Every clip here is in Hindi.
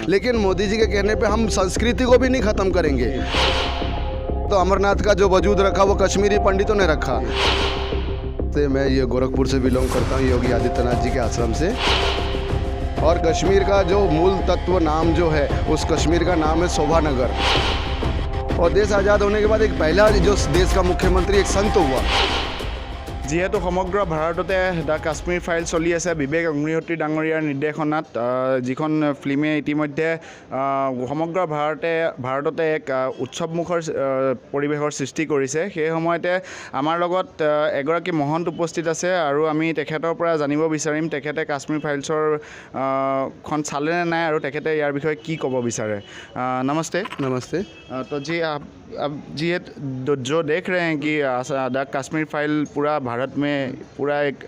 लेकिन मोदी जी के कहने पे हम संस्कृति को भी नहीं ख़त्म करेंगे। तो अमरनाथ का जो वजूद रखा वो कश्मीरी पंडितों ने रखा। तो मैं ये गोरखपुर से बिलोंग करता हूँ, योगी आदित्यनाथ जी के आश्रम से। और कश्मीर का जो मूल तत्व नाम जो है उस कश्मीर का नाम है शोभानगर। और देश आज़ाद होने के बाद एक पहला जो देश का मुख्यमंत्री एक संत हुआ। যিহেতু সমগ্ৰ ভাৰততে দ্য কাশ্মীৰ ফাইল চলি আছে বিবেক অগ্নিহোত্ৰী ডাঙৰীয়াৰ নিৰ্দেশনাত, যিখন ফিল্মে ইতিমধ্যে সমগ্ৰ ভাৰততে এক উৎসৱমুখৰ পৰিৱেশৰ সৃষ্টি কৰিছে। সেই সময়তে আমাৰ লগত এগৰাকী মহন্ত উপস্থিত আছে আৰু আমি তেখেতৰ পৰা জানিব বিচাৰিম তেখেতে কাশ্মীৰ ফাইলছৰ খন চালেনে নাই আৰু তেখেতে ইয়াৰ বিষয়ে কি ক'ব বিচাৰে। नमस्ते। नमस्ते। तो जी आप जी जो देख रहे हैं कि द कश्मीर फाइल पूरा भारत में पूरा एक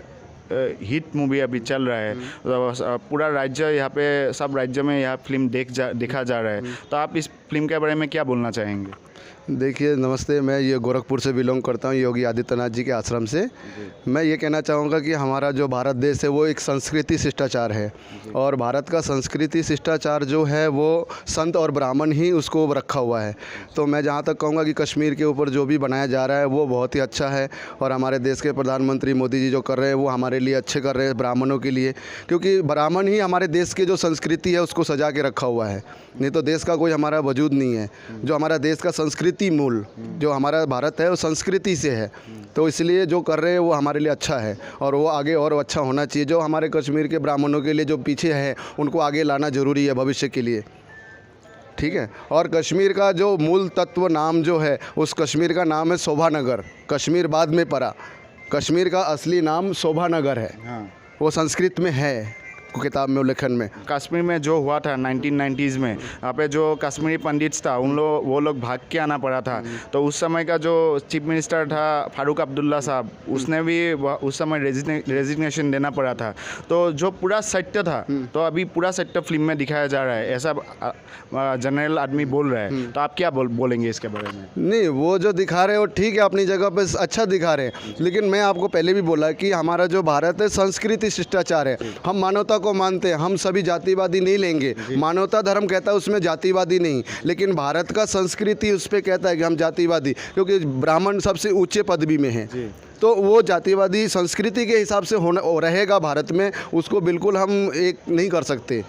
हिट मूवी अभी चल रहा है, तो पूरा राज्य यहाँ पे सब राज्य में यह फिल्म देखा जा रहा है, तो आप इस फिल्म के बारे में क्या बोलना चाहेंगे। देखिए नमस्ते, मैं ये गोरखपुर से बिलोंग करता हूँ, योगी आदित्यनाथ जी के आश्रम से। मैं ये कहना चाहूँगा कि हमारा जो भारत देश है वो एक संस्कृति शिष्टाचार है, और भारत का संस्कृति शिष्टाचार जो है वो संत और ब्राह्मण ही उसको रखा हुआ है। तो मैं जहाँ तक कहूँगा कि कश्मीर के ऊपर जो भी बनाया जा रहा है वो बहुत ही अच्छा है, और हमारे देश के प्रधानमंत्री मोदी जी जो कर रहे हैं वो हमारे लिए अच्छे कर रहे हैं, ब्राह्मणों के लिए, क्योंकि ब्राह्मण ही हमारे देश के जो संस्कृति है उसको सजा के रखा हुआ है, नहीं तो देश का कोई हमारा वजूद नहीं है। जो हमारा देश का संस्कृति मूल जो हमारा भारत है वो संस्कृति से है, तो इसलिए जो कर रहे हैं वो हमारे लिए अच्छा है, और वो आगे और अच्छा होना चाहिए। जो हमारे कश्मीर के ब्राह्मणों के लिए जो पीछे है उनको आगे लाना ज़रूरी है भविष्य के लिए, ठीक है। और कश्मीर का जो मूल तत्व नाम जो है उस कश्मीर का नाम है शोभानगर। कश्मीर बाद में पड़ा, कश्मीर का असली नाम शोभानगर है। हाँ। वो संस्कृत में है किताब में उल्लेखन में। कश्मीर में जो हुआ था 1990s में, यहाँ पे जो कश्मीरी पंडित्स था वो लोग भाग के आना पड़ा था, तो उस समय का जो चीफ मिनिस्टर था फारूक अब्दुल्ला साहब, उसने भी उस समय रेजिग्नेशन देना पड़ा था। तो जो पूरा सत्य था तो अभी पूरा सत्य फिल्म में दिखाया जा रहा है, ऐसा जनरल आदमी बोल रहा है, तो आप क्या बोलेंगे इसके बारे में। नहीं, वो जो दिखा रहे हैं वो ठीक है, अपनी जगह पे अच्छा दिखा रहे हैं, लेकिन मैं आपको पहले भी बोला कि हमारा जो भारत है संस्कृति शिष्टाचार है, हम मानवता को मानते हैं, हम सभी जातिवादी नहीं लेंगे। मानवता धर्म कहता है उसमें जातिवादी नहीं, लेकिन भारत का संस्कृति उस पर कहता है कि हम जातिवादी, क्योंकि ब्राह्मण सबसे ऊंचे पदवी में है, तो वो जातिवादी संस्कृति के हिसाब से होना रहेगा भारत में, उसको बिल्कुल हम एक नहीं कर सकते,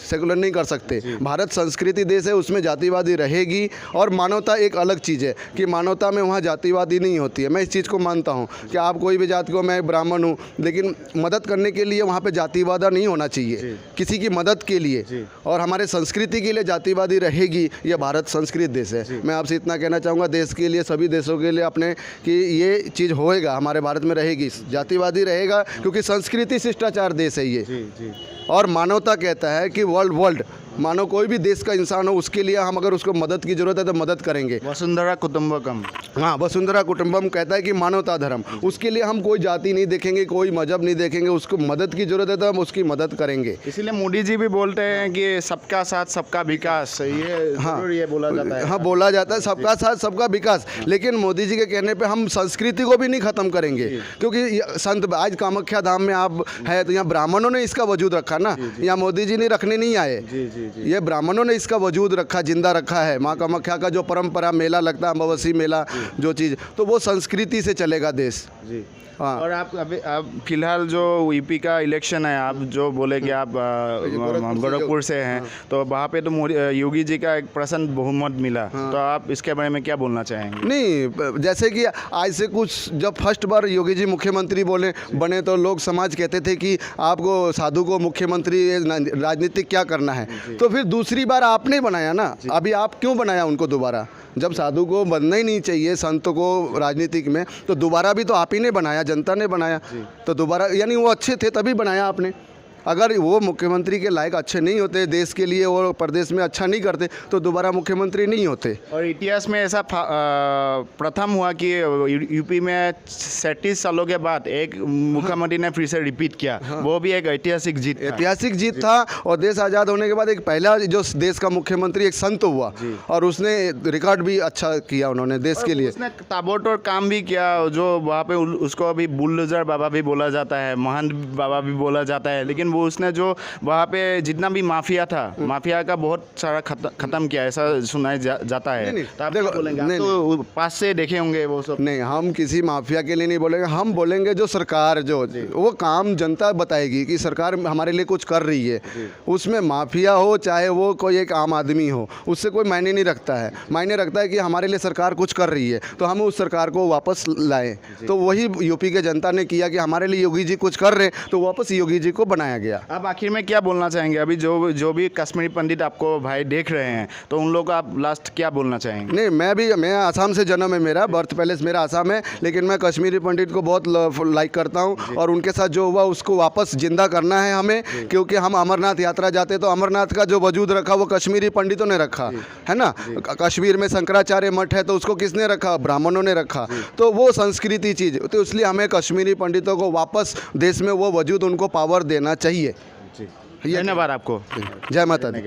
सेकुलर नहीं कर सकते। भारत संस्कृति देश है, उसमें जातिवादी रहेगी, और मानवता एक अलग चीज़ है कि मानवता में वहाँ जातिवादी नहीं होती है। मैं इस चीज़ को मानता हूँ कि आप कोई भी जाति को, मैं ब्राह्मण हूँ, लेकिन मदद करने के लिए वहाँ पे जातिवाद नहीं होना चाहिए, किसी की मदद के लिए, और हमारे संस्कृति के लिए जातिवादी रहेगी। ये भारत संस्कृत देश है। मैं आपसे इतना कहना चाहूँगा देश के लिए, सभी देशों के लिए अपने, कि ये चीज़ होएगा, हमारे भारत में रहेगी, जातिवादी रहेगा, क्योंकि संस्कृति शिष्टाचार देश है ये। और मानवता कहता है कि वर्ल्ड मानो कोई भी देश का इंसान हो, उसके लिए हम अगर उसको मदद की ज़रूरत है तो मदद करेंगे। वसुंधरा कुटुंबकम। हाँ, वसुंधरा कुटुंबम कहता है कि मानवता धर्म, उसके लिए हम कोई जाति नहीं देखेंगे, कोई मजहब नहीं देखेंगे, उसको मदद की ज़रूरत है तो हम उसकी मदद करेंगे। इसीलिए मोदी जी भी बोलते हैं कि सबका साथ सबका विकास, ये हाँ, ये बोला जाता है। हाँ, बोला जाता है सबका साथ सबका विकास, लेकिन मोदी जी के कहने पे हम संस्कृति को भी नहीं ख़त्म करेंगे, क्योंकि संत आज कामाख्या धाम में आप है तो यहाँ ब्राह्मणों ने इसका वजूद रखा ना, यहाँ मोदी जी ने रखने नहीं आए, ये ब्राह्मणों ने इसका वजूद रखा, जिंदा रखा है। माँ कामाख्या का जो परंपरा मेला लगता है, अमावस्या मेला जो चीज़, तो वो संस्कृति से चलेगा देश। जी। हाँ। और आप फिलहाल जो यूपी का इलेक्शन है, आप जो बोले कि आप गोरखपुर से हैं, तो वहाँ पे तो योगी जी का एक प्रचंड बहुमत मिला, तो आप इसके बारे में क्या बोलना चाहेंगे। नहीं, जैसे कि आज से कुछ जब फर्स्ट बार योगी जी मुख्यमंत्री बने तो लोग समाज कहते थे कि आपको साधु को मुख्यमंत्री राजनीतिक क्या करना है, तो फिर दूसरी बार आपने बनाया ना, अभी आप क्यों बनाया उनको दोबारा, जब साधु को बनना ही नहीं चाहिए, संतों को राजनीतिक में, तो दोबारा भी तो आप ही ने बनाया, जनता ने बनाया, तो दोबारा, यानी वो अच्छे थे तभी बनाया आपने। अगर वो मुख्यमंत्री के लायक अच्छे नहीं होते, देश के लिए और प्रदेश में अच्छा नहीं करते, तो दोबारा मुख्यमंत्री नहीं होते। और इतिहास में ऐसा प्रथम हुआ कि यूपी में 37 सालों के बाद एक मुख्यमंत्री ने फिर से रिपीट किया। हाँ। वो भी एक ऐतिहासिक जीत था। और देश आज़ाद होने के बाद एक पहला जो देश का मुख्यमंत्री एक संत हुआ, और उसने रिकॉर्ड भी अच्छा किया उन्होंने देश के लिए। उसने ताबड़तोड़ काम भी किया, जो वहाँ पे उसको अभी बुलडोजर बाबा भी बोला जाता है, महान बाबा भी बोला जाता है, लेकिन वो उसने जो वहाँ पे जितना भी माफिया था, माफिया का बहुत सारा खत्म किया, ऐसा सुना जाता है। नहीं, तो आप देखो, क्या बोलेंगे? आप नहीं, तो पास से देखे होंगे वो सब। नहीं, हम किसी माफिया के लिए नहीं बोलेंगे, हम बोलेंगे जो सरकार जो वो काम जनता बताएगी कि सरकार हमारे लिए कुछ कर रही है। उसमें माफिया हो चाहे वो कोई एक आम आदमी हो, उससे कोई मायने नहीं रखता है। मायने रखता है कि हमारे लिए सरकार कुछ कर रही है तो हम उस सरकार को वापस लाएं। तो वही यूपी के जनता ने किया कि हमारे लिए योगी जी कुछ कर रहे हैं तो वापस योगी जी को बनाया गया। आप आखिर में क्या बोलना चाहेंगे? अभी जो भी कश्मीरी पंडित आपको भाई देख रहे हैं, तो उन लोगों को आप लास्ट क्या बोलना चाहेंगे? नहीं, मैं आसाम से जन्म है, मेरा बर्थ पैलेस मेरा आसाम है, लेकिन मैं कश्मीरी पंडित को बहुत लाइक करता हूँ और उनके साथ जो हुआ उसको वापस जिंदा करना है हमें, क्योंकि हम अमरनाथ यात्रा जाते तो अमरनाथ का जो वजूद रखा वो कश्मीरी पंडितों ने रखा है ना। कश्मीर में शंकराचार्य मठ है तो उसको किसने रखा? ब्राह्मणों ने रखा। तो वो संस्कृति चीज़, तो इसलिए हमें कश्मीरी पंडितों को वापस देश में वो वजूद, उनको पावर देना चाहिए। धन्यवाद आपको। जय माता दी।